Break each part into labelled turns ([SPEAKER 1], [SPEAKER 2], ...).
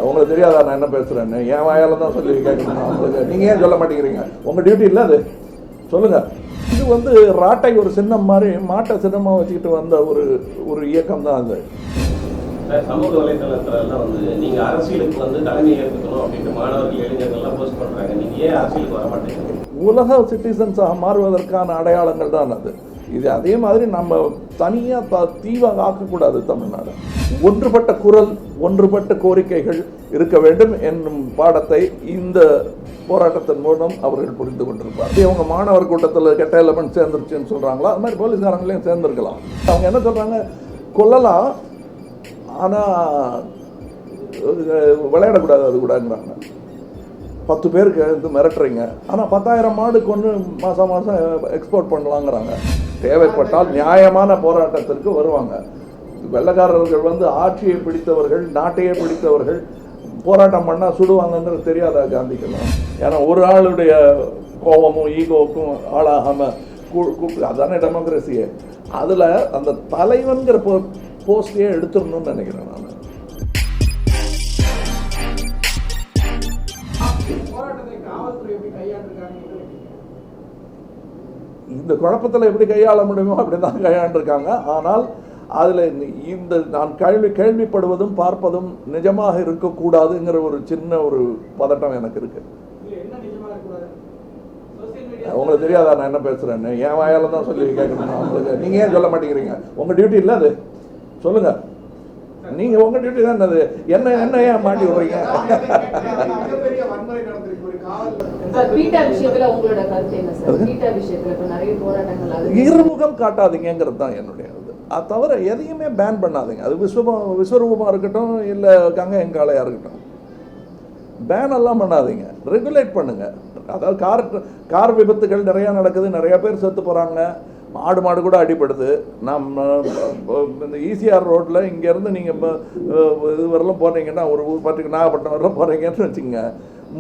[SPEAKER 1] உங்களுக்கு தெரியாதா நான் என்ன பேசுறேன்னு? என் வாயால தான் சொல்லி கேட்கணும். நீங்க ஏன் சொல்ல மாட்டேங்கிறீங்க? உங்க டியூட்டி இல்லை அது, சொல்லுங்க. இது வந்து ராட்டை ஒரு சின்னம் மாதிரி மாட்டை சின்னமாக வச்சுக்கிட்டு வந்த ஒரு இயக்கம் தான் அது.
[SPEAKER 2] சமூக வலைதளத்துல நீங்க அரசியலுக்கு தலைமை ஏற்றுக்கணும் அப்படின்ட்டு மாணவர்கள் இளைஞர்கள்லாம் போஸ்ட் பண்றாங்க. நீங்க ஏன் அரசியலுக்கு வர மாட்டேங்கிறீங்க?
[SPEAKER 1] உலக சிட்டிசன்ஸாக மாறுவதற்கான அடையாளங்கள் தான் அது. இது அதே மாதிரி நம்ம தனியாக தீவாக ஆக்கக்கூடாது. தமிழ்நாடு ஒன்றுபட்ட குரல், ஒன்றுபட்ட கோரிக்கைகள் இருக்க வேண்டும் என்னும் பாடத்தை இந்த போராட்டத்தின் மூலம் அவர்கள் புரிந்து கொண்டிருப்பார். அவங்க மாணவர் கூட்டத்தில் கெட்ட எலமெண்ட் சேர்ந்துருச்சுன்னு சொல்கிறாங்களா? அது மாதிரி போலீஸ்காரங்களையும் சேர்ந்துருக்கலாம். அவங்க என்ன சொல்கிறாங்க, கொல்லலாம் ஆனால் விளையாடக்கூடாது அது கூடங்கிறாங்க. 10 பேருக்கு வந்து மிரட்டுறீங்க, ஆனால் 10,000 மாடு கொண்டு மாதம் எக்ஸ்போர்ட் பண்ணலாங்கிறாங்க. தேவைப்பட்டால் நியாயமான போராட்டத்திற்கு வருவாங்க. வெள்ளைக்காரர்கள் வந்து ஆட்சியை பிடித்தவர்கள், நாட்டையே பிடித்தவர்கள், போராட்டம் பண்ணால் சுடுவாங்கங்கிறது தெரியாதா காந்திக்கெல்லாம்? ஏன்னா ஒரு ஆளுடைய கோபமும் ஈகோவுக்கும் ஆளாகாமல் அதானே டெமோக்ரஸியே. அதில் அந்த தலைவன்கிற போஸ்டையே எடுத்துடணும்னு நினைக்கிறேன் நான். இந்த குழப்பத்தில் எப்படி கையாள முடியுமோ அப்படி தான் கையாண்டிருக்காங்க. ஆனால் அதில் இந்த நான் கேள்விப்படுவதும் பார்ப்பதும் நிஜமாக இருக்கக்கூடாதுங்கிற ஒரு சின்ன ஒரு பதட்டம் எனக்கு இருக்கு. உங்களுக்கு தெரியாதா நான் என்ன பேசுறேன்னு? என் வாயால தான் சொல்லி கேட்கணும். நீங்க ஏன் சொல்ல மாட்டேங்கிறீங்க? உங்க டியூட்டி இல்லை அது, சொல்லுங்க. நீங்க உங்க டியூட்டி தான் அது. என்ன ஏன் மாட்டி விடுறீங்க? இருமுகம் காட்டாதீங்கிறது தான் என்னுடைய இது. அது தவிர எதையுமே பேன் பண்ணாதீங்க. அது விஸ்வரூபமாக இருக்கட்டும், இல்லை கங்கை எங்காலையாக இருக்கட்டும், பேன் எல்லாம் பண்ணாதீங்க, ரெகுலேட் பண்ணுங்க. அதாவது கார் விபத்துகள் நிறையா நடக்குது, நிறையா பேர் செத்து போகிறாங்க, மாடு கூட அடிபடுது. நம்ம இந்த ஈசிஆர் ரோட்டில் இங்கேருந்து நீங்கள் இது வரலாம் போனீங்கன்னா, ஒரு பட்டுக்கு நாகப்பட்டினம் வரலாம் போகிறீங்கன்னு வச்சுங்க,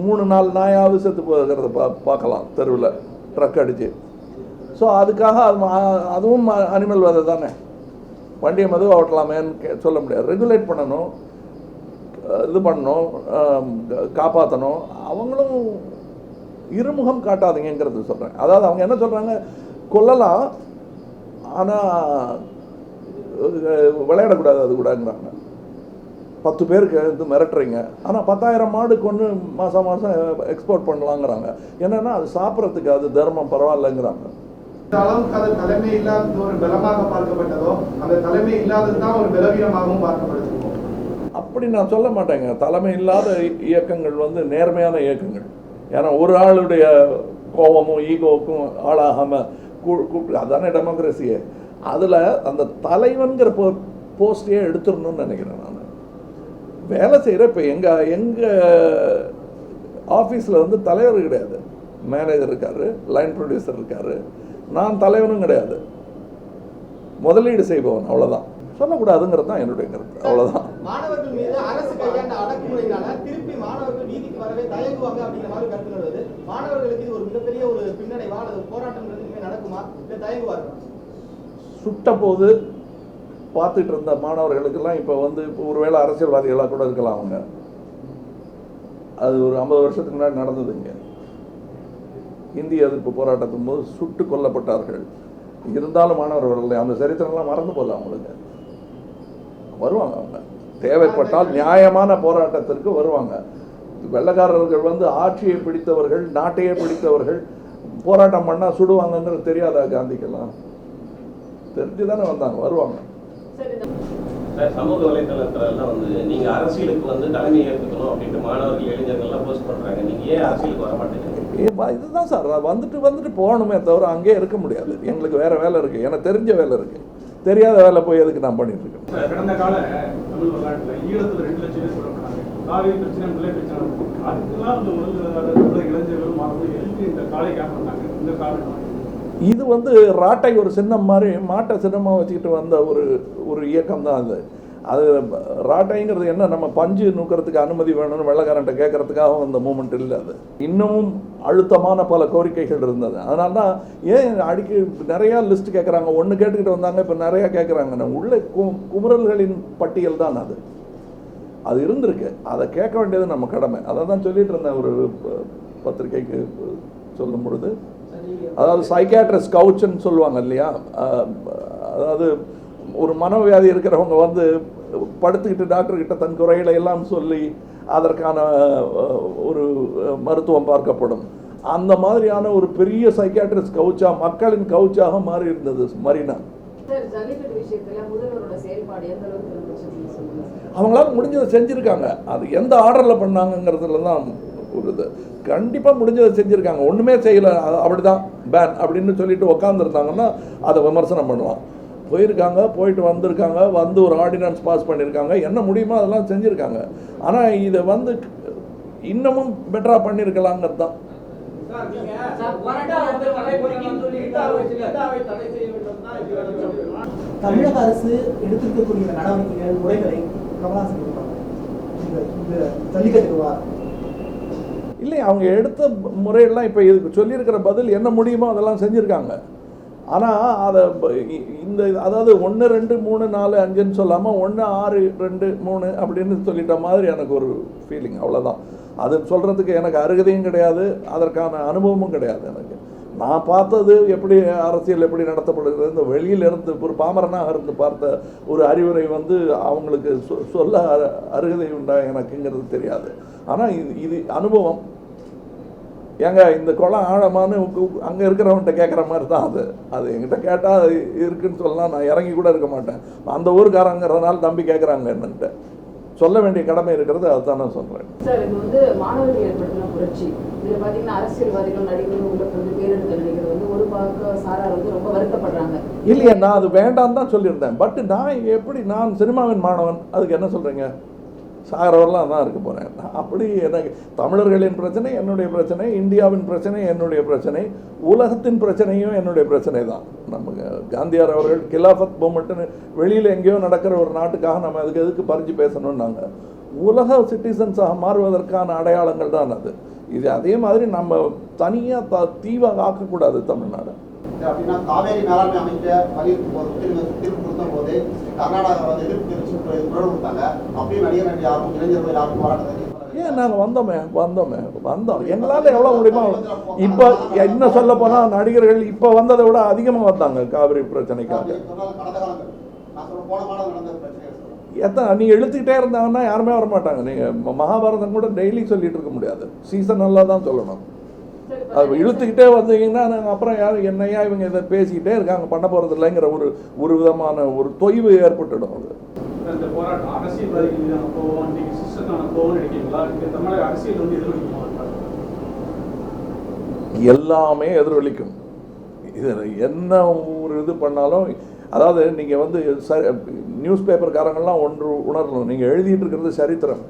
[SPEAKER 1] 3-4 நாயாவது செத்து போகிறத பார்க்கலாம் தெருவில் ட்ரக் அடித்து. ஸோ அதுக்காக அதுவும் அனிமல் வதை தானே. வண்டியை மெதுவாக ஓட்டலாமேன்னு சொல்ல முடியாது. ரெகுலேட் பண்ணணும், இது பண்ணணும், காப்பாற்றணும். அவங்களும் இருமுகம் காட்டாதீங்கிறது சொல்கிறேன். அதாவது அவங்க என்ன சொல்கிறாங்க, கொல்லலாம் ஆனால் விளையாடக்கூடாது அது கூடங்கிறாங்க. 10 பேருக்கு வந்து மிரட்டுறீங்க, ஆனால் 10,000 மாடு கொண்டு மாதம் எக்ஸ்போர்ட் பண்ணலாங்கிறாங்க. என்னன்னா அது சாப்பிட்றதுக்கு அது தர்மம் பரவாயில்லைங்கிறாங்க.
[SPEAKER 3] அது தலைமை இல்லாத ஒரு பலமாக பார்க்கப்பட்டதோ, அந்த தலைமை இல்லாதது தான் ஒரு பலவீனமாகவும் பார்க்கப்படுது.
[SPEAKER 1] அப்படி நான் சொல்ல மாட்டேங்க. தலைமை இல்லாத இயக்கங்கள் வந்து நேர்மையான இயக்கங்கள். ஏன்னா ஒரு ஆளுடைய கோபமும் ஈகோவுக்கும் ஆளாகாமல் அதானே டெமோக்ரஸியே. அதில் அந்த தலைவன்கிற போஸ்டையே எடுத்துடணும்னு நினைக்கிறேன் நான். வேலை செய்கிற இப்போ எங்கள் ஆஃபீஸில் வந்து தலைவர் கிடையாது, மேனேஜர் இருக்கார், லைன் ப்ரொடியூசர் இருக்கார். நான் தலைவனும் கிடையாது, முதலீடு செய்பவன். அவ்வளோதான். சொல்லக்கூடாதுங்கிறது தான் என்னுடைய கருத்து. அவ்வளோதான்.
[SPEAKER 4] மாணவர்கள் மீது அரசு கையாண்ட அடக்குமுறையினால திருப்பி மாணவர்கள் வீதிக்கு வரவே தயங்குவாங்க அப்படிங்கிற மாதிரி கருத்து வருது. மாணவர்களுக்கு இது ஒரு மிகப்பெரிய ஒரு பின்னடைவா அல்லது போராட்டம்ன்றது இனிமேல் நடக்குமா, இல்லை தயங்குவார்கள்? சுட்ட போது
[SPEAKER 1] பார்த்துட்டு இருந்த மாணவர்களுக்கெல்லாம் இப்போ வந்து ஒருவேளை அரசியல்வாதிகளாக கூட இருக்கலாம். அவங்க அது ஒரு 50 வருஷத்துக்கு முன்னாடி நடந்ததுங்க. இந்திய எதிர்ப்பு போராட்டத்தின் போது சுட்டு கொல்லப்பட்டார்கள். இருந்தாலும் மாணவர்கள் அந்த சரித்திரம்லாம் மறந்து போகல. அவங்களுக்கு வருவாங்க. அவங்க தேவைப்பட்டால் நியாயமான போராட்டத்திற்கு வருவாங்க. வெள்ளைக்காரர்கள் வந்து ஆட்சியை பிடித்தவர்கள், நாட்டையே பிடித்தவர்கள், போராட்டம் பண்ணால் சுடுவாங்கங்கிறது தெரியாதா காந்திக்கெல்லாம்? தெரிஞ்சு தானே வந்தாங்க, வருவாங்க.
[SPEAKER 2] சமூக வலைதளத்துல நீங்க அரசியலுக்கு தலைமை ஏற்றுக்கணும் அப்படின்ட்டு மாணவர்கள் இளைஞர்கள்லாம் போஸ்ட் பண்றாங்க. நீங்க ஏன் அரசியலுக்கு வர மாட்டேங்கிறீங்க?
[SPEAKER 1] இதுதான் சார், வந்துட்டு போகணுமே தவிர அங்கேயே இருக்க முடியாது. எங்களுக்கு வேற வேலை இருக்கு, எனக்கு தெரிஞ்ச வேலை இருக்கு. தெரியாத வேலை போய் எதுக்கு நான் பண்ணிட்டு இருக்கேன்?
[SPEAKER 3] கடந்த கால தமிழ் வரலாற்றில் ஈழத்தில் 2 லட்சம் பேர் சொல்லப்பட்டாங்க. காவிரி பிரச்சனை, முல்லை பிரச்சனை, அதுக்கெல்லாம் இளைஞர்கள் மாணவர்கள் இந்த காலை கேட்பாங்க. இந்த காரணம்
[SPEAKER 1] இது வந்து ராட்டை ஒரு சின்னம் மாதிரி மாட்டை சின்னமாக வச்சுக்கிட்டு வந்த ஒரு இயக்கம் தான் அது. அது ராட்டைங்கிறது என்ன, நம்ம பஞ்சு நூக்கிறதுக்கு அனுமதி வேணும்னு வெள்ளைக்காரன்ட்ட கேட்கறதுக்காக அந்த மூமெண்ட் இல்லை. அது இன்னமும் அழுத்தமான பல கோரிக்கைகள் இருந்தது. அதனால தான் ஏன் அடிக்க நிறையா லிஸ்ட் கேட்குறாங்க. ஒன்று கேட்டுக்கிட்டு வந்தாங்க, இப்போ நிறையா கேட்குறாங்க. உள்ள குமுறல்களின் பட்டியல் தான் அது. அது இருந்திருக்கு. அதை கேட்க வேண்டியது நம்ம கடமை. அதை தான் சொல்லிட்டு இருந்தேன் ஒரு பத்திரிகைக்கு சொல்லும் பொழுது. அதாவது சைக்காட்ரிஸ்ட் கவுச்சுன்னு சொல்லுவாங்க இல்லையா, அதாவது ஒரு மனவியாதி இருக்கிறவங்க வந்து படுத்துக்கிட்டு டாக்டர்கிட்ட தன் குறைகளை எல்லாம் சொல்லி அதற்கான ஒரு மருத்துவம் பார்க்கப்படும். அந்த மாதிரியான ஒரு பெரிய சைக்காட்ரிஸ்ட் கவுச்சா, மக்களின் கவுச்சாக மாறி இருந்தது மரீனா. அவங்களால முடிஞ்சதை செஞ்சுருக்காங்க. அது எந்த ஆர்டரில் பண்ணாங்கங்கிறதுல தான் ஒரு இது. கண்டிப்பாக முடிஞ்சதை செஞ்சுருக்காங்க. ஒன்றுமே செய்யலை, அப்படிதான் பேன் அப்படின்னு சொல்லிட்டு உக்காந்துருந்தாங்கன்னா அதை விமர்சனம் பண்ணலாம். போயிருக்காங்க, போயிட்டு வந்திருக்காங்க, வந்து ஒரு ஆர்டினன்ஸ் பாஸ் பண்ணியிருக்காங்க, என்ன முடியுமோ அதெல்லாம் செஞ்சுருக்காங்க. ஆனால் இதை வந்து இன்னமும் பெட்டராக பண்ணியிருக்கலாங்கிறது தான்.
[SPEAKER 5] தமிழக அரசு எடுத்திருக்கக்கூடிய நடவடிக்கைகள், முறைகளை கமலஹாசன் ஜல்லிக்கட்டுக்கு
[SPEAKER 1] இல்லை, அவங்க எடுத்த முறையெல்லாம் இப்போ இதுக்கு சொல்லியிருக்கிற பதில் என்ன முடியுமோ அதெல்லாம் செஞ்சுருக்காங்க. ஆனால் அதை இந்த அதாவது 1, 2, 3, 4, 5ன்னு சொல்லாமல் 1, 6, 2, 3 அப்படின்னு சொல்லிட்ட மாதிரி எனக்கு ஒரு ஃபீலிங். அவ்வளோதான். அது சொல்கிறதுக்கு எனக்கு அருகதையும் கிடையாது, அதற்கான அனுபவமும் கிடையாது எனக்கு. நான் பார்த்தது எப்படி அரசியல் எப்படி நடத்தப்படுகிறது, இந்த வெளியிலிருந்து ஒரு பாமரனாக இருந்து பார்த்த ஒரு அறிவுரை வந்து அவங்களுக்கு சொல்ல அருகதை உண்டா எனக்குங்கிறது தெரியாது. ஆனால் இது அனுபவம். ஏங்க இந்த குளம் ஆழமானு அங்கே இருக்கிறவன்கிட்ட கேட்குற மாதிரி தான் அது என்கிட்ட கேட்டால் இருக்குன்னு சொல்லலாம். நான் இறங்கி கூட இருக்க மாட்டேன். அந்த ஊருக்காரங்கிறதுனால தம்பி கேட்குறாங்க என்னன்ட்டு சொல்ல வேண்டிய கடமை இருக்கிறது. அதுதான் நான் சொல்கிறேன்.
[SPEAKER 6] சார், இது வந்து மாணவர்கள் ஏற்படுத்தின புரட்சி. இதில் பார்த்தீங்கன்னா அரசியல்வாதிகள், நடிகர்கள், உங்களுக்கு வந்து பேரெடுத்த நடிகர் வந்து ஒரு பார்க்க சாரார் வந்து ரொம்ப வருத்தப்படுறாங்க.
[SPEAKER 1] இல்லையா, நான் அது வேண்டாம் தான் சொல்லியிருந்தேன். பட் நான் சினிமாவின் மாணவன், அதுக்கு என்ன சொல்கிறீங்க? சாகிறவரெலாம் தான் இருக்க போகிறேன். அப்படி எனக்கு தமிழர்களின் பிரச்சனை என்னுடைய பிரச்சனை, இந்தியாவின் பிரச்சனை என்னுடைய பிரச்சனை, உலகத்தின் பிரச்சனையும் என்னுடைய பிரச்சனை தான். நமக்கு காந்தியார் அவர்கள் கிலாஃபத் மூமெண்ட்டுன்னு வெளியில் எங்கேயோ நடக்கிற ஒரு நாட்டுக்காக நம்ம அதுக்கு எதுக்கு பறிஞ்சு பேசணும்னாங்க. உலக சிட்டிசன்ஸாக மாறுவதற்கான அடையாளங்கள் தான் அது. இது அதே மாதிரி நம்ம தனியாக தீவாக ஆக்கக்கூடாது தமிழ்நாடு.
[SPEAKER 7] அப்படின்னா காவேரி மேலாண்மை அமைச்ச தீர்ப்பு கொடுத்த போது கர்நாடகா வந்து எதிர்ப்பு தெரிவிச்சு குரல் கொடுத்தாங்க. அப்படியே நடிகர் யாரும் இளைஞர்கள் யாரும் போராட்டத்தை
[SPEAKER 1] ஏன் நாங்கள் வந்தோம். எங்களால் எவ்வளோ முடியுமோ. இப்போ என்ன சொல்ல போனால் நடிகர்கள் இப்போ வந்ததை விட அதிகமாக வந்தாங்க காவிரி பிரச்சனைக்காக. நீங்கள் இழுத்துக்கிட்டே இருந்தாங்கன்னா யாருமே வரமாட்டாங்க. நீங்கள் மகாபாரதம் கூட டெய்லி சொல்லிட்டு இருக்க முடியாது, சீசனெல்லாம் தான் சொல்லணும். அது இழுத்துக்கிட்டே வந்தீங்கன்னா அப்புறம் யாரும் என்னையா இவங்க இதை பேசிக்கிட்டே இருக்காங்க, பண்ண போகிறது இல்லைங்கிற ஒரு விதமான ஒரு தொய்வு ஏற்பட்டுடும். அது
[SPEAKER 3] இந்த போராட்டம் அரசியல்வாதிகள் மீதான கோவம், இன்னைக்கு சிஸ்டத்தான கோவம் நினைக்கிறீங்களா? இந்த தமிழக அரசியல் வந்து எதிரொலிக்குமா?
[SPEAKER 1] எல்லாமே எதிரொலிக்கும். இதில் என்ன ஒரு இது பண்ணாலும், அதாவது நீங்கள் வந்து நியூஸ் பேப்பர்காரங்கள்லாம் ஒன்று உணரணும். நீங்கள் எழுதிட்டு இருக்கிறது சரித்திரம்,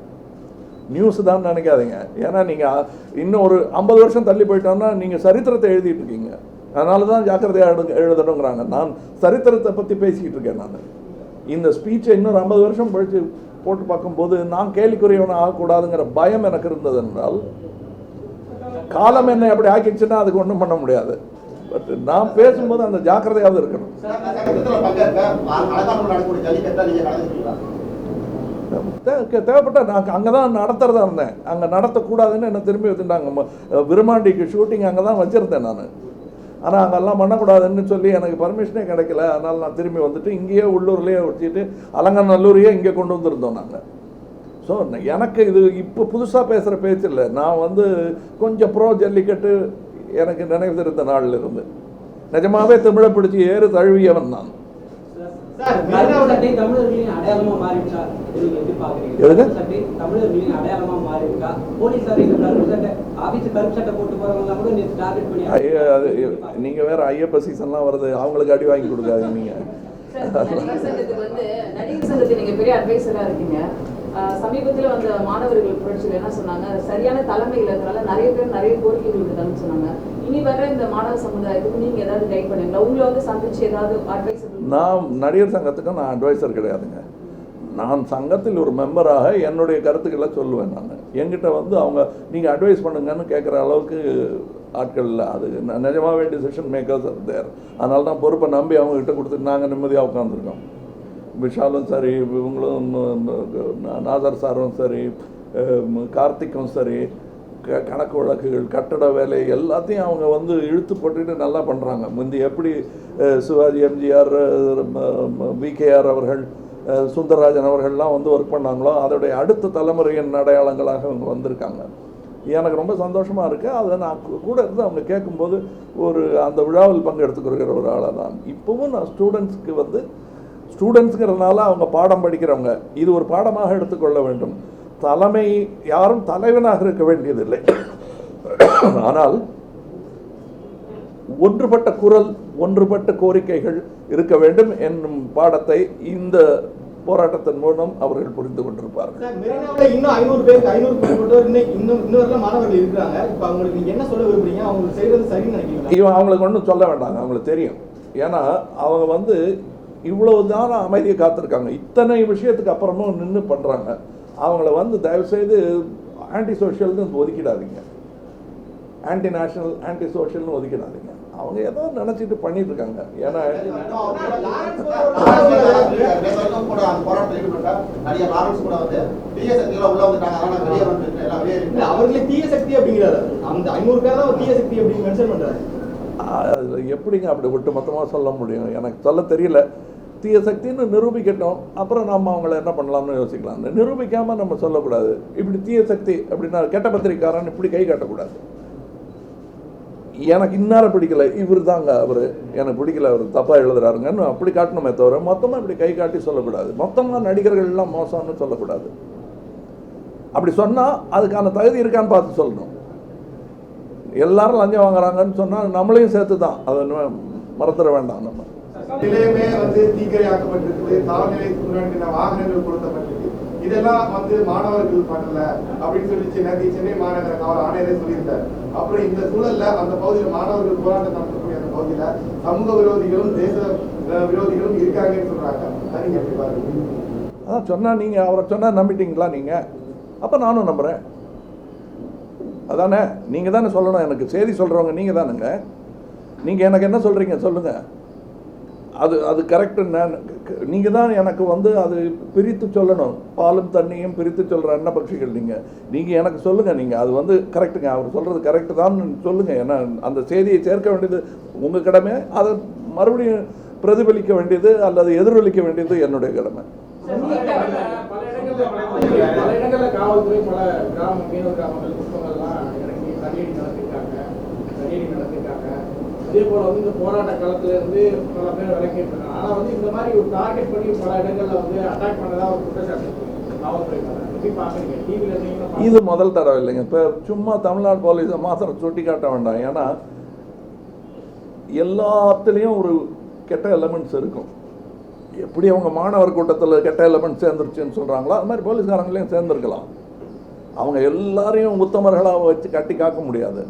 [SPEAKER 1] நியூஸ் தான் நினைக்காதீங்க. ஏன்னா நீங்கள் இன்னும் ஒரு 50 வருஷம் தள்ளி போயிட்டோம்னா நீங்கள் சரித்திரத்தை எழுதிட்டு இருக்கீங்க. அதனால தான் ஜாக்கிரதையாக எழுதணுங்கிறாங்க. நான் சரித்திரத்தை பற்றி பேசிக்கிட்டு இருக்கேன். நான் இந்த ஸ்பீச்சை இன்னொரு 50 வருஷம் கழிச்சு போட்டு பார்க்கும்போது நான் கேள்விக்குரியவன ஆகக்கூடாதுங்கிற பயம் எனக்கு இருந்தது என்றால், காலம் என்ன எப்படி ஆக்கிடுச்சுன்னா அதுக்கு ஒன்றும் பண்ண முடியாது. பட் நான் பேசும்போது அந்த ஜாக்கிரதையாவது இருக்கணும். தேவைப்பட்ட நான் அங்கே தான் நடத்துறதா இருந்தேன். அங்கே நடத்தக்கூடாதுன்னு என்ன திரும்பி வச்சுட்டாங்க. விருமாண்டிக்கு ஷூட்டிங் அங்கே தான் வச்சுருந்தேன் நான். ஆனால் அங்கெல்லாம் பண்ணக்கூடாதுன்னு சொல்லி எனக்கு பர்மிஷனே கிடைக்கல. அதனால் நான் திரும்பி வந்துட்டு இங்கேயே உள்ளூர்லேயே வச்சுட்டு அலங்கநல்லூரையே இங்கே கொண்டு வந்திருந்தோம் நாங்கள். ஸோ எனக்கு இது இப்போ புதுசாக பேசுகிற பேச்சு இல்லை. நான் வந்து கொஞ்சம் ப்ரோ ஜல்லிக்கட்டு எனக்கு நினைவு இருந்த நாளில் இருந்து நிஜமாகவே தமிழை பிடிச்சி ஏறு தழுவியவன் நான்.
[SPEAKER 8] தமிழர்களின் அடையாளமா மாறிடுச்சா? தமிழர்களின் அடையாளமா மாறிடுச்சா? போலீசார் இந்த கருப்பு சட்டை ஆபீஸ் கருப்பு சட்டை போட்டு போறவங்க கூட நேற்று டார்கெட் பண்ணி.
[SPEAKER 1] நீங்க வேற ஐயப்ப சீசன்லாம் வருது, அவங்களுக்கு அடி வாங்கி கொடுக்காது. நீங்க
[SPEAKER 6] நடிகர் சங்கத்துக்கு வந்து நடிகர் சங்கத்துக்கு நீங்க பெரிய அட்வைசரா இருக்கீங்க. சமீபத்தில் வந்த மாணவர்கள் புரட்சியில் என்ன சொன்னாங்க, சரியான தலைமை இல்லாதனால நிறைய பேர் நிறைய கோரிக்கைகள் இருக்குதான்னு சொன்னாங்க. இனி வர இந்த மாணவ சமுதாயத்துக்கு நீங்க ஏதாவது கைட் பண்ணுவீங்களா? உங்களை வந்து சந்திச்சு ஏதாவது அட்வைசர்?
[SPEAKER 1] நான் நடிகர் சங்கத்துக்கு நான் அட்வைசர் கிடையாதுங்க. நான் சங்கத்தில் ஒரு மெம்பராக என்னுடைய கருத்துக்களை சொல்லுவேன். நான் என்கிட்ட வந்து அவங்க நீங்கள் அட்வைஸ் பண்ணுங்கன்னு கேட்குற அளவுக்கு ஆட்கள் இல்லை. அது நிஜமாகவே டிசிஷன் மேக்கர்ஸ் தேர். அதனால தான் பொறுப்பை நம்பி அவங்ககிட்ட கொடுத்துட்டு நாங்கள் நிம்மதியாக உட்காந்துருக்கோம். விஷாலும் சரி, இவங்களும் நாசர் சாரும் சரி, கார்த்திக்கும் சரி, கணக்கு வழக்குகள், கட்டட வேலை எல்லாத்தையும் அவங்க வந்து இழுத்து போட்டுட்டு நல்லா பண்ணுறாங்க. முந்தி எப்படி சிவாஜி, எம்ஜிஆர், விகேஆர் அவர்கள், சுந்தரராஜன் அவர்கள்லாம் வந்து ஒர்க் பண்ணாங்களோ அதோடைய அடுத்த தலைமுறையின் அடையாளங்களாக அவங்க வந்திருக்காங்க. எனக்கு ரொம்ப சந்தோஷமாக இருக்குது. அதை நான் கூட இருந்து அவங்க கேட்கும்போது ஒரு அந்த விழாவில் பங்கெடுத்துக்கிற ஒரு ஆளாக தான். இப்போவும் நான் ஸ்டூடெண்ட்ஸ்க்கு வந்து ஸ்டூடெண்ட்ஸுங்கிறதுனால அவங்க பாடம் படிக்கிறவங்க இது ஒரு பாடமாக எடுத்துக்கொள்ள வேண்டும். தலைமை யாரும் தலைவனாக இருக்க வேண்டியதில்லை. ஆனால் ஒன்றுபட்ட குரல், ஒன்றுபட்ட கோரிக்கைகள் இருக்க வேண்டும் என்னும் பாடத்தை இந்த போராட்டத்தின் மூலம் அவர்கள் புரிந்து கொண்டிருப்பார்கள்.
[SPEAKER 4] இன்னும் 500 பேருக்கு 500 மேற்பட்டோர் இன்னும் மாணவர்கள் இருக்கிறாங்க. இப்ப அவங்களுக்கு நீங்க என்ன சொல்ல விரும்புறீங்க? அவங்க செய்யறது சரின்னு நினைக்கிறீங்களா?
[SPEAKER 1] அவங்களுக்கு ஒன்றும் சொல்ல வேண்டாங்க, அவங்களுக்கு தெரியும். ஏன்னா அவங்க வந்து இவ்வளவு தான் அமைதியை காத்திருக்காங்க. இத்தனை விஷயத்துக்கு அப்புறமும் நின்று பண்றாங்க. அவங்கள வந்து தயவுசெய்து ஆன்டி சோஷியல்னு ஒதுக்கிடாதீங்க, ஆன்டி நேஷனல், ஆன்டி சோஷியல்னு ஒதுக்கிடாதீங்க. அவங்க ஏதோ நினைச்சிட்டு பண்ணிட்டு இருக்காங்க. ஏன்னா
[SPEAKER 4] அவர்களே தீய சக்தி அப்படிங்கிறாரு. அந்த 500 பேர் தான் தீய சக்தி அப்படின்னு மென்ஷன் பண்றாரு.
[SPEAKER 1] எப்படிங்க அப்படி ஒட்டு மொத்தமாக சொல்ல முடியும்? எனக்கு சொல்ல தெரியல. தீய சக்தின்னு நிரூபிக்கட்டும், அப்புறம் நம்ம அவங்கள என்ன பண்ணலாம்னு யோசிக்கலாம். நிரூபிக்காமல் நம்ம சொல்லக்கூடாது. இப்படி தீய சக்தி அப்படின்னா கெட்ட பத்திரிக்காரன் இப்படி கை காட்டக்கூடாது. எனக்கு இன்னார பிடிக்கல, இவர் தாங்க அவர், எனக்கு பிடிக்கல, அவர் தப்பாக எழுதுறாருங்கன்னு அப்படி காட்டணுமே தவிர மொத்தமாக இப்படி கை காட்டி சொல்லக்கூடாது. மொத்தமாக நடிகர்கள்லாம் மோசம்னு சொல்லக்கூடாது. அப்படி சொன்னால் அதுக்கான தகுதி இருக்கான்னு பார்த்து சொல்லணும். எல்லாரும் லஞ்சம் வாங்குறாங்கன்னு சொன்னால் நம்மளையும் சேர்த்து தான், அதை மறந்துட வேண்டாம். நம்ம
[SPEAKER 9] நிலையமே வந்து தீக்கிரையாக்கப்பட்டிருக்கு, காவல்நிலையத்துக்கு முன்னாடி வாகனங்கள் கொடுக்கப்பட்டிருக்கு. இதெல்லாம் வந்து மாணவர்கள் பண்ணல அப்படின்னு சொல்லி நேற்று சென்னை மாநகர காவல் ஆணையரே சொல்லியிருந்தார். அப்புறம் இந்த சூழல்ல அந்த பகுதியில் மாணவர்கள் போராட்டம் நடத்தக்கூடிய அந்த பகுதியில சமூக விரோதிகளும் தேச விரோதிகளும் இருக்காங்கன்னு சொல்றாங்க. அதை நீங்க எப்படி பாருங்க?
[SPEAKER 1] அதான் சொன்னா, நீங்க அவரை சொன்னா நம்பிட்டீங்களா? நீங்க அப்ப நானும் நம்புறேன். அதானே, நீங்க தானே சொல்லணும். எனக்கு செய்தி சொல்றவங்க நீங்க தானுங்க. நீங்க எனக்கு என்ன சொல்றீங்க சொல்லுங்க. அது கரெக்டு. நீங்கள் தான் எனக்கு வந்து அது பிரித்து சொல்லணும். பாலும் தண்ணியும் பிரித்து சொல்கிற அன்னபக்ஷிகள் நீங்கள் எனக்கு சொல்லுங்கள். நீங்கள் அது வந்து கரெக்டுங்க, அவர் சொல்கிறது கரெக்டு தான் சொல்லுங்கள். ஏன்னா அந்த செய்தியை சேர்க்க வேண்டியது உங்கள் கடமை, அதை மறுபடியும் பிரதிபலிக்க வேண்டியது அல்லது எதிரொலிக்க வேண்டியது என்னுடைய கடமை.
[SPEAKER 3] பல இடங்களில் காவல்துறை பல மீனவ கிராமங்கள் புத்தகங்கள்லாம் இறங்கி தடியடி நடத்திருக்காங்க. அதே போல வந்து இந்த போராட்ட காலத்துல இருந்து பல பேர் விளக்கிட்டு இருக்காங்க. ஆனா வந்து இந்த மாதிரி ஒரு டார்கெட் பண்ணி பல இடங்கள்ல வந்து அட்டாக் பண்ணதா ஒரு குற்றச்சாட்டு காவல்துறை. எப்படி பாக்குறீங்க? டிவில
[SPEAKER 1] இது முதல் தடவை இல்லைங்க. இப்போ சும்மா தமிழ்நாடு போலீஸை மாத்திரம் சுட்டி காட்ட வேண்டாம். ஏன்னா எல்லாத்துலேயும் ஒரு கெட்ட எலமெண்ட்ஸ் இருக்கும். எப்படி அவங்க மாணவர் கூட்டத்தில் கெட்ட எலமெண்ட்ஸ் சேர்ந்துருச்சுன்னு சொல்கிறாங்களோ அது மாதிரி போலீஸ்காரங்களையும் சேர்ந்துருக்கலாம். அவங்க எல்லாரையும் உத்தமர்களாக வச்சு கட்டி காக்க முடியாது.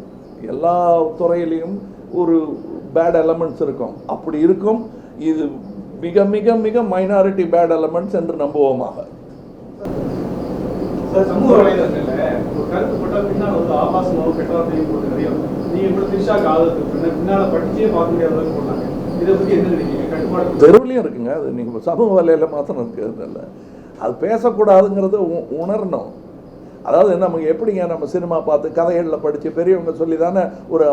[SPEAKER 1] எல்லா துறையிலையும் ஒரு பேட் எலமெண்ட்ஸ் இருக்கும். அப்படி இருக்கும். இது மிக மிக மிக மைனாரிட்டி பேட் எலமெண்ட்ஸ் என்று நம்புவோமாக.
[SPEAKER 3] சமூக வலைதளங்கள்ல ஒரு கருத்து போட்டால் பின்னால் வந்து ஆபாசமாக பெற்றோர்களையும் போட்டு நிறைய நீங்க கூட திரிஷாக்கு ஆதரவு பின்னால படிச்சே பார்க்க முடியாத அளவுக்கு போட்டாங்க. இதை பற்றி என்ன நினைக்கிறீங்க? கட்டுப்பாடு
[SPEAKER 1] தெருவிலையும் இருக்குங்க. அது நீங்கள் சமூக வலையில் மாத்திரம் இருக்கிறது இல்லை. அது பேசக்கூடாதுங்கிறது உணரணும். அதாவது நமக்கு எப்படிங்க, நம்ம சினிமா பார்த்து கதைகளில் படித்து பெரியவங்க சொல்லி தானே ஒரு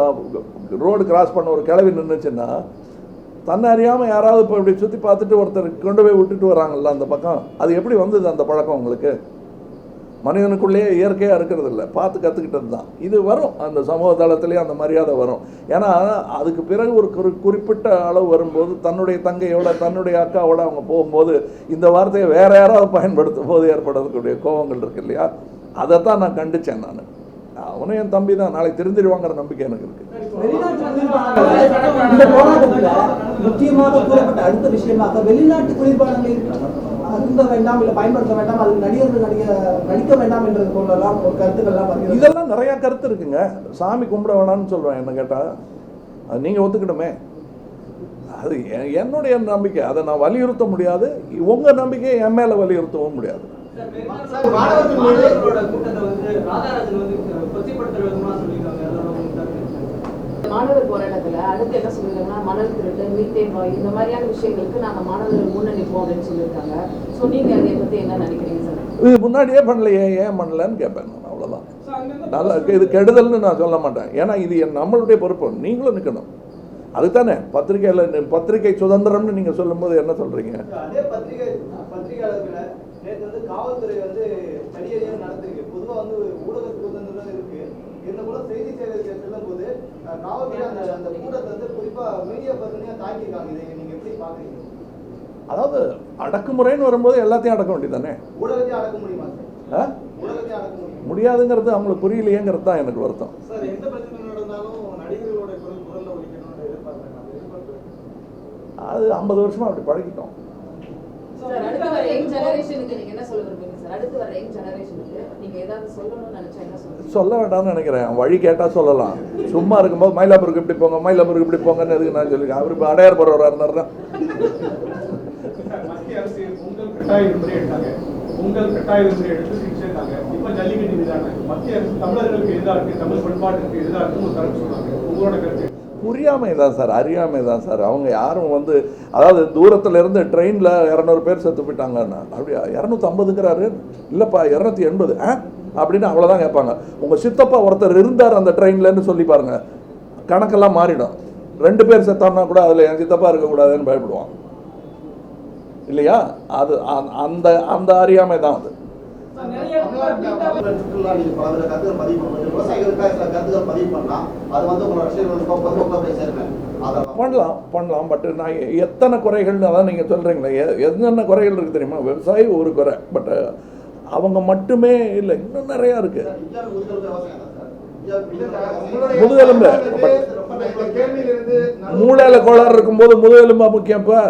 [SPEAKER 1] ரோடு கிராஸ் பண்ண ஒரு கிளவி நின்றுச்சுன்னா தன்னை அறியாமல் யாராவது இப்போ இப்படி சுற்றி பார்த்துட்டு ஒருத்தர் கொண்டு போய் விட்டுட்டு வராங்கல்ல அந்த பக்கம். அது எப்படி வந்தது அந்த பழக்கம் உங்களுக்கு? மனிதனுக்குள்ளேயே இயற்கையாக இருக்கிறது இல்லை, பார்த்து கற்றுக்கிட்டது தான். இது வரும், அந்த சமூக தளத்திலே அந்த மரியாதை வரும். ஏன்னா அதுக்கு பிறகு ஒரு குறிப்பிட்ட அளவு வரும்போது தன்னுடைய தங்கையோட தன்னுடைய அக்காவோட அவங்க போகும்போது இந்த வார்த்தையை வேற யாராவது பயன்படுத்தும் போது ஏற்படக்கூடிய கோபங்கள் இருக்கு இல்லையா? அதைத்தான் நான் கண்டிச்சேன். நான் அவனும் என் தம்பி தான், நாளைக்கு தெரிஞ்சிருவாங்கிற நம்பிக்கை எனக்கு இருக்கு.
[SPEAKER 5] இந்த போராட்டத்துல முக்கியமாக கூறப்பட்ட அடுத்த விஷயமாக வெளிநாட்டு குளிர்பானங்களை அருந்த வேண்டாம், இல்லை பயன்படுத்த வேண்டாம், அது நடிகர்கள் நடிக்க வேண்டாம் என்றது போலலாம் ஒரு கருத்துக்கள்லாம்
[SPEAKER 1] இதெல்லாம் நிறைய கருத்து இருக்குங்க. சாமி கும்பிட வேணாம்னு சொல்லுவேன் என்ன கேட்டா. அது நீங்க ஒத்துக்கிடுமே. அது என்னுடைய நம்பிக்கை, அதை நான் வலியுறுத்த முடியாது. உங்க நம்பிக்கையை என் மேல வலியுறுத்தவும் முடியாது.
[SPEAKER 6] மாணவர் போராட்டத்துல அடுத்து என்ன சொல்லிருக்காங்கன்னா மணல் திருட்டு, மீத்தேன் வாயு இந்த மாதிரியான விஷயங்களுக்கு நாங்க மாணவர்கள் முன்னணிப்போம் அப்படின்னு சொல்லியிருக்காங்க. ஸோ நீங்க அதை பத்தி என்ன நினைக்கிறீங்க சார்?
[SPEAKER 1] இது முன்னாடியே பண்ணலையே, ஏன் பண்ணலன்னு கேட்பேன் நான். அவ்வளோதான். நல்லா இருக்கு, இது கெடுதல்னு நான் சொல்ல மாட்டேன். ஏன்னா இது நம்மளுடைய பொறுப்பு, நீங்களும் நிற்கணும். அதுதானே பத்திரிகை சுதந்திரம்னு நீங்கள் சொல்லும்போது என்ன சொல்கிறீங்க?
[SPEAKER 4] அதே பத்திரிகையாளர்களை நேற்று வந்து காவல்துறை வந்து தனியாக நடத்திருக்கு. பொதுவாக வந்து ஊடக சுதந்திரம் இருக்கு. இந்த கூட செய்தி சேவைக்கு செல்லும் போது காவல்துறை அந்த கூட்டத்தை வந்து குறிப்பாக மீடியா பர்சனையாக தாக்கியிருக்காங்க. இதை நீங்கள் எப்படி பார்க்குறீங்க?
[SPEAKER 1] அதாவது அடக்குமுறைன்னு வரும்போது எல்லாத்தையும் அடக்க வேண்டியதானே?
[SPEAKER 4] ஊடகத்தையும் அடக்க முடியுமா சார்? ஊடகத்தையும் அடக்க முடியும்
[SPEAKER 1] முடியாதுங்கிறது அவங்களுக்கு புரியலையேங்கிறது தான் எனக்கு வருத்தம்.
[SPEAKER 3] சார், எந்த பிரச்சனை நடந்தாலும் நடிகர்களோட குரல்ல ஒழிக்கணும்னு எதிர்பார்க்குறாங்க.
[SPEAKER 1] அது 50 வருஷமா அப்படி பழகிட்டோம்.
[SPEAKER 6] சார், அடுத்து வர யங் ஜெனரேஷனுக்கு நீங்க என்ன சொல்ல விரும்புறீங்க சார்? அடுத்து வர யங் ஜெனரேஷனுக்கு நீங்க ஏதாவது சொல்லணும்னு நினைச்சா என்ன சொல்லுங்க?
[SPEAKER 1] சொல்ல வேண்டாம்னு நினைக்கிறேன். வழி கேட்டால் சொல்லலாம். சும்மா இருக்கும்போது மயிலாப்பூருக்கு இப்படி போங்க, மயிலாப்பூருக்கு இப்படி போங்கன்னு எதுக்கு நான் சொல்லியிருக்கேன். அவர் இப்போ அடையார் போகிறவராக இருந்தாருன்னா
[SPEAKER 3] மத்திய அரசு பொங்கல் கட்டாய விடுமுறை எடுத்தாங்க. பொங்கல் கட்டாய விடுமுறை எடுத்து சிகிச்சைட்டாங்க. இப்ப ஜல்லிக்கட்டு மீதான மத்திய அரசு தமிழர்களுக்கு எதிராக இருக்கு, தமிழ் பண்பாட்டுக்கு எதிராக இருக்குன்னு ஒரு கருத்து சொல்றாங்க. உங்களோட கருத்து?
[SPEAKER 1] புரியாமை தான் சார், அறியாமை தான் சார். அவங்க யாரும் வந்து, அதாவது தூரத்தில் இருந்து ட்ரெயினில் 200 பேர் செத்து போயிட்டாங்கன்னா அப்படியா 250ங்கிறாரு, இல்லைப்பா 280 அப்படின்னு அவ்வளோதான் கேட்பாங்க. உங்கள் சித்தப்பா ஒருத்தர் இருந்தார் அந்த ட்ரெயின்லன்னு சொல்லி பாருங்க, கணக்கெல்லாம் மாறிடும். 2 பேர் செத்தான்னா கூட அதில் என் சித்தப்பா இருக்கக்கூடாதுன்னு பயப்படுவான் இல்லையா? அது அந்த அந்த அறியாமை தான் அது.
[SPEAKER 7] சுற்றுலா நீங்க பல கருத்துக்கள் பதிவு பண்ணும்போது விவசாயிகளுக்காக சில கருத்துக்கள் பதிவு பண்ணா அது வந்து உங்களோட ரசிகர்களுக்கு போய் சேருங்க.
[SPEAKER 1] பண்ணலாம். பட் நான் எத்தனை குறைகள்னு அதான் நீங்கள் சொல்கிறீங்களே, என்னென்ன குறைகள் இருக்குது தெரியுமா? விவசாயி ஒரு குறை, பட் அவங்க மட்டுமே இல்லை, இன்னும் நிறையா இருக்குது. முதுகெலும்பு மூளையில் கோளாறு இருக்கும்போது முதுகெலும்பா முக்கியம்? இப்போ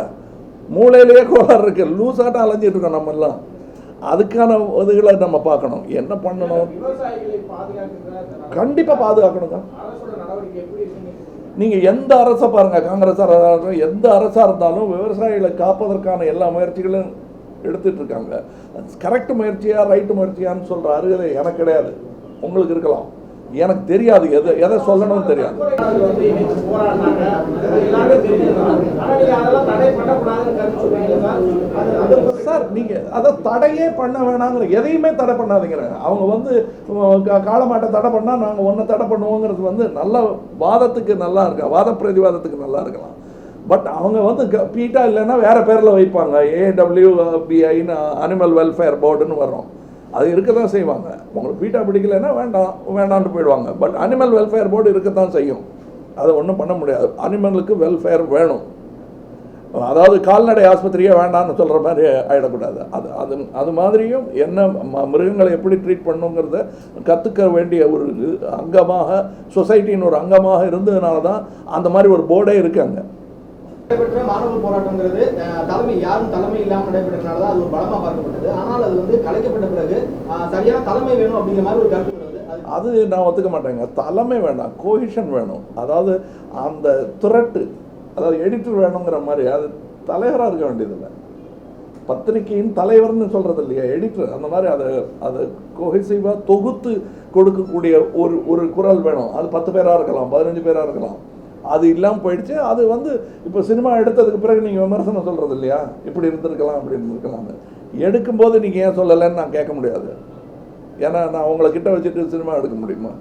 [SPEAKER 1] மூளையிலேயே கோளாறு இருக்கு, லூஸாட்டம் அலைஞ்சிட்டு இருக்கோம் நம்ம எல்லாம். அதுக்கான இதுகளை நம்ம பார்க்கணும். என்ன பண்ணணும்? கண்டிப்பாக பாதுகாக்கணுங்க. நீங்கள் எந்த அரசை பாருங்கள், காங்கிரஸாக இருந்தாலும் எந்த அரசாக இருந்தாலும் விவசாயிகளை காப்பதற்கான எல்லா முயற்சிகளும் எடுத்துட்டு இருக்காங்க. கரெக்ட் முயற்சியா ரைட்டு முயற்சியான்னு சொல்கிற அருகதை எனக்கு கிடையாது, உங்களுக்கு இருக்கலாம். எனக்கு தெரியாது, எதை சொல்லணும்னு தெரியாது. சார் நீங்கள் அதை தடையே பண்ண வேணாங்கிற, எதையுமே தடை பண்ணாதீங்கிற. அவங்க வந்து காளமாட்டை தடை பண்ணால் நாங்கள் ஒன்றை தடை பண்ணுவோங்கிறது வந்து நல்ல வாதத்துக்கு நல்லா இருக்கா, வாத பிரதிவாதத்துக்கு நல்லா இருக்கலாம். பட் அவங்க வந்து பீட்டா இல்லைன்னா வேறு பேரில் வைப்பாங்க. AWBIன்னு அனிமல் வெல்ஃபேர் போர்டுன்னு வரும், அது இருக்க தான் செய்வாங்க. உங்களுக்கு பீட்டா பிடிக்கலைன்னா வேண்டான்ட்டு போயிடுவாங்க. பட் அனிமல் வெல்ஃபேர் போர்டு இருக்க தான் செய்யும், அதை ஒன்றும் பண்ண முடியாது. அனிமலுக்கு வெல்ஃபேர் வேணும். அதாவது கால்நடை ஆஸ்பத்திரியே வேண்டாம்னு சொல்கிற மாதிரி ஆகிடக்கூடாது. அது மாதிரியும் என்ன மிருகங்களை எப்படி ட்ரீட் பண்ணுங்கிறத கற்றுக்க வேண்டிய ஒரு அங்கமாக, சொசைட்டின்னு ஒரு அங்கமாக இருந்ததுனால தான் அந்த மாதிரி ஒரு போர்டே இருக்காங்க.
[SPEAKER 4] நடைபெற்ற மாணவர் போராட்டங்கிறது யாரும் தலைமை இல்லாமல் நடைபெற்றனால தான் அது ஒரு பலமாக பார்க்கப்பட்டது. ஆனால் அது வந்து கலைக்கப்பட்ட பிறகு சரியான தலைமை வேணும் அப்படிங்கிற மாதிரி ஒரு கருத்து வருது.
[SPEAKER 1] அது நான் ஒத்துக்க மாட்டேங்க. தலைமை வேண்டாம், கோஹிஷன் வேணும். அதாவது அந்த திரட்டு, அதாவது எடிட்டர் வேணுங்கிற மாதிரி, அது தலைவராக இருக்க வேண்டியதில்லை. பத்திரிகையின் தலைவர்னு சொல்கிறது இல்லையா, எடிட்டர். அந்த மாதிரி அதை கோஹிசிவாக தொகுத்து கொடுக்கக்கூடிய ஒரு குரல் வேணும். அது 10 பேராக இருக்கலாம், 15 பேராக இருக்கலாம். அது இல்லாமல் போயிடுச்சு. அது வந்து இப்போ சினிமா எடுத்ததுக்கு பிறகு நீங்கள் விமர்சனம் சொல்கிறது இல்லையா, இப்படி இருந்திருக்கலாம் அப்படி இருந்திருக்கலாம்னு. எடுக்கும்போது நீங்கள் ஏன் சொல்லலைன்னு நான் கேட்க முடியாது. ஏன்னா நான் உங்களை கிட்ட வச்சுட்டு சினிமா எடுக்க முடியுமா?